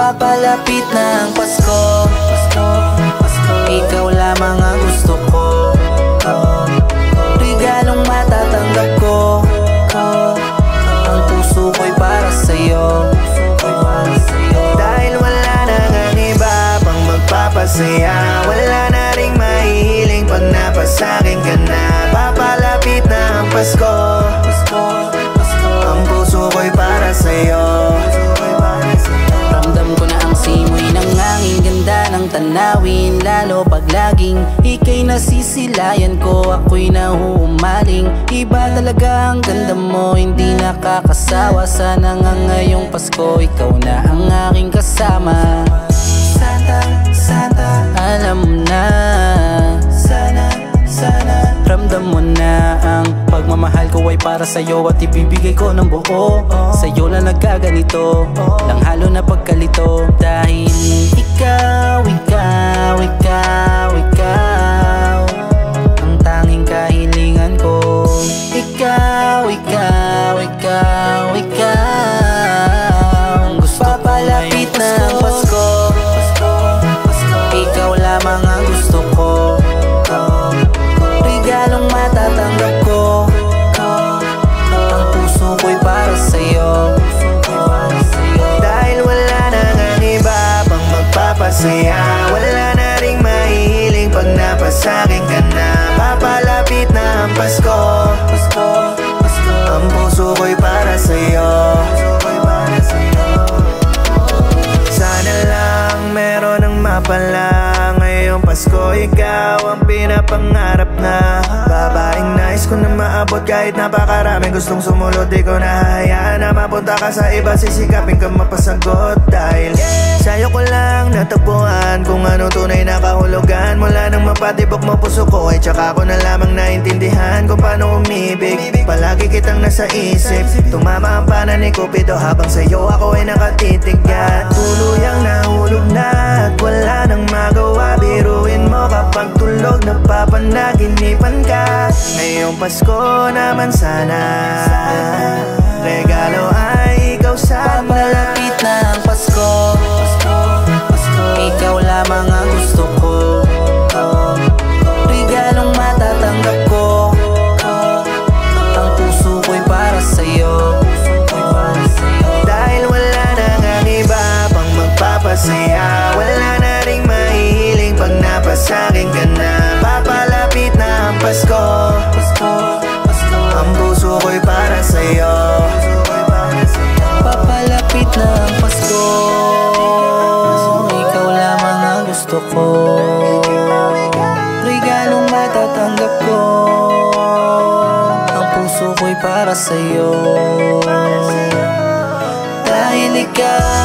Papalapit na ang Pasko, ikaw lamang ang gusto ko. Regalong matatanggap ko, ang puso ko'y para sa'yo. Dahil wala na ngang iba pang magpapasaya, wala na ring mahihiling pag napasakin ka na. Papalapit na ang Pasko, ang puso ko'y para sa'yo. Ramdam ko na ang simoy ng hangin, ganda ng tanawin, lalo pag laging ika'y nasisilayan ko, ako'y nahuhumaling. Iba talaga ang ganda mo, hindi nakakasawa. Sana nga ngayong Pasko, ikaw na ang aking kasama. Santa, alam mo na, sana ramdam mo na ang pagmamahal ko ay para sa'yo, at ibibigay ko ng buo. Sa'yo lang nagkaganito, lang halo na pagkalito. Dahil ikaw ang tanging kahilingan ko. Ikaw ang gusto ko. Papalapit na ang Pasko, ikaw lamang ang gusto ko. Regalong matatanggap ko, ang puso ko'y para sa'yo. Dahil wala na ngang iba pang magpapasaya, wala na ring mahihiling pag napasakin ka na. Papalapit na ang Pasko, ang puso ko'y para sa'yo. Sana lang meron ng mapala ngayong Pasko, ikaw ang pinapangarap na babaeng nais ko na maabot. Kahit napakaraming gustong sumulot, di ko nahahayaan na mapunta ka sa iba. Sisikapin ka mapasagot, dahil sa'yo ko lang natagpuan kung ano tunay na kahulugan. Mula nang mapatibok mo puso ko, ay tsaka ko na lamang naintindihan kung paano umibig. Palagi kitang nasa isip, tumama ang pana ni Cupido habang sa'yo ako ay nakatitigan. Tuluyang nahulog na at wala nang magawa. Biruin mo kapag tulog napapanaginipan ka. Ngayong Pasko naman sana, regalo ay ikaw sana. Papalapit na ang Pasko, ikaw lamang ang gusto ko. Regalong matatanggap ko, ang puso ko'y para sa'yo. Dahil wala na ngang iba pang magpapasaya, wala na ring mahihiling pag napasakin ka na. Papalapit na ang Pasko, ang puso ko'y para sa'yo. Papalapit na ang Pasko, ikaw lamang ang gusto ko. Regalong matatanggap ko, ang puso ko'y para sa'yo. Dahil ikaw